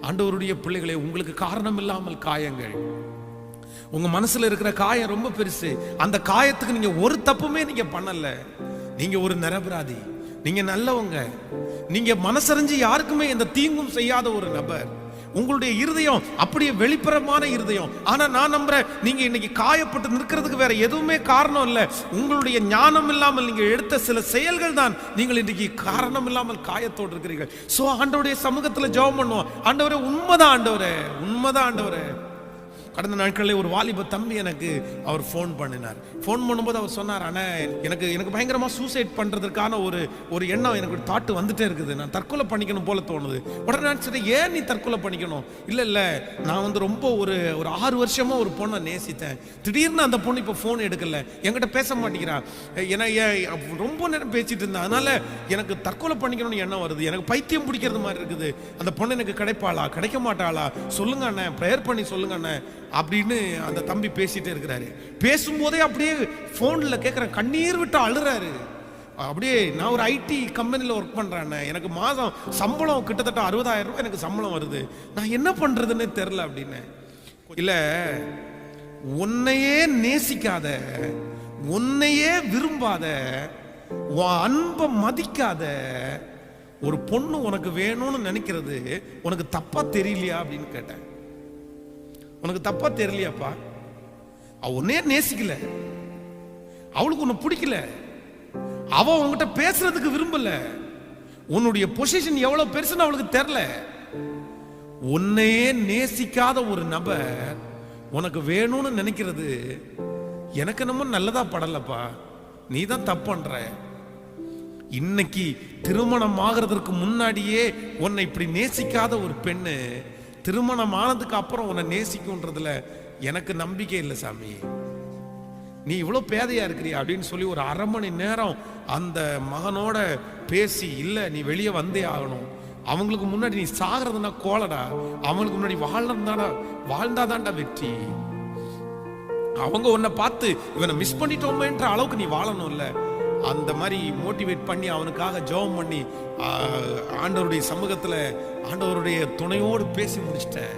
ஆண்டவருடைய பிள்ளைகளே, உங்களுக்கு காரணம் இல்லாமல் காயங்கள், உங்க மனசுல இருக்கிற காயம் ரொம்ப பெருசு. அந்த காயத்துக்கு நீங்க ஒரு தப்புமே நீங்க பண்ணல. நீங்க ஒரு நிரபராதி, நீங்க நல்லவங்க, நீங்க மனசறிஞ்சு யாருக்குமே எந்த தீங்கும் செய்யாத ஒரு நபர். உங்களுடைய இருதயம் அப்படியே வெளிப்புறமான இருதயம். ஆனா நான் நம்புறேன், நீங்க இன்னைக்கு காயப்பட்டு நிற்கிறதுக்கு வேற எதுவுமே காரணம் இல்லை. உங்களுடைய ஞானம் இல்லாமல் நீங்க எடுத்த சில செயல்கள் தான் நீங்கள் இன்னைக்கு காரணம் இல்லாமல் காயத்தோடு இருக்கிறீர்கள். சோ ஆண்டவருடைய சமூகத்துல ஜெபம் பண்ணுவோம். ஆண்டவரே, உண்மைதான் ஆண்டவரே, உண்மைதான் ஆண்டவரே. கடந்த நாட்களில் ஒரு வாலிப தம்பி எனக்கு அவர் ஃபோன் பண்ணினார். ஃபோன் பண்ணும்போது அவர் சொன்னார், அண்ணா எனக்கு பயங்கரமாக சூசைட் பண்ணுறதுக்கான ஒரு எண்ணம், எனக்கு ஒரு தாட்டு வந்துட்டே இருக்குது, நான் தற்கொலை பண்ணிக்கணும் போல தோணுது. உடனே நான் சரி, ஏன் நீ தற்கொலை பண்ணிக்கணும்? இல்லை நான் ரொம்ப ஒரு 6 வருஷமா ஒரு பொண்ணை நேசித்தேன். திடீர்னு அந்த பொண்ணு இப்போ ஃபோன் எடுக்கல, என்கிட்ட பேச மாட்டேங்கிறான், ஏன்னா ரொம்ப நேரம் பேசிட்டு இருந்தேன், அதனால எனக்கு தற்கொலை பண்ணிக்கணும்னு எண்ணம் வருது, எனக்கு பைத்தியம் பிடிக்கிறது மாதிரி இருக்குது. அந்த பொண்ணு எனக்கு கிடைப்பாளா கிடைக்க மாட்டாளா? சொல்லுங்க அண்ணே, ப்ரேயர் பண்ணி சொல்லுங்க அண்ணே அப்படின்னு அந்த தம்பி பேசிட்டே இருக்கிறாரு. பேசும்போதே அப்படியே போன்ல கேட்கிறேன், கண்ணீர் விட்டு அழுறாரு. அப்படியே, நான் ஒரு ஐடி கம்பெனியில் ஒர்க் பண்றேன், எனக்கு மாதம் சம்பளம் கிட்டத்தட்ட 60,000 ரூபாய் எனக்கு சம்பளம் வருது, நான் என்ன பண்றதுன்னு தெரியல அப்படின்னு. இல்ல, உன்னையே நேசிக்காத, உன்னையே விரும்பாத, அன்பை மதிக்காத ஒரு பொண்ணு உனக்கு வேணும்னு நினைக்கிறது உனக்கு தப்பா தெரியலையா அப்படின்னு கேட்டேன். உனக்கு தப்பா தெரியலையாப்பா? அவ உன்னையே நேசிக்கல, அவளுக்கு உன்னை பிடிக்கல, அவ உன்கிட்ட பேசுறதுக்கு விரும்பல, உன்னுடைய பொசிஷன் எவ்வளவு பெருசுன்னு அவளுக்கு தெரியல. உன்னையே நேசிக்காத ஒரு நபர் உனக்கு வேணும்னு நினைக்கிறது எனக்கு நம்ம நல்லதா படலப்பா, நீ தான் தப்பு பண்ற. இன்னைக்கு திருமணம் ஆகிறதுக்கு முன்னாடியே உன்னை இப்படி நேசிக்காத ஒரு பெண்ணு திருமணம் ஆனதுக்கு அப்புறம் உன்னை நேசிக்கும்ன்றதுல எனக்கு நம்பிக்கை இல்லை சாமி. நீ இவ்வளவு பேதையா இருக்கிறியா அப்படின்னு சொல்லி ஒரு 1/2 மணி நேரம் அந்த மகனோட பேசி, இல்ல நீ வெளியே வந்தே ஆகணும், அவங்களுக்கு முன்னாடி நீ சாகிறதுனா கோலடா, அவங்களுக்கு முன்னாடி வாழ்ந்தாதான்டா வெற்றி. அவங்க உன்னை பார்த்து இவனை மிஸ் பண்ணிட்டோமேன்ற அளவுக்கு நீ வாழணும்ல. அந்த மாதிரி மோட்டிவேட் பண்ணி அவனுக்காக ஜெபம் பண்ணி ஆண்டவருடைய சமூகத்துல ஆண்டவருடைய துணையோடு பேசி முடிச்சிட்டேன்.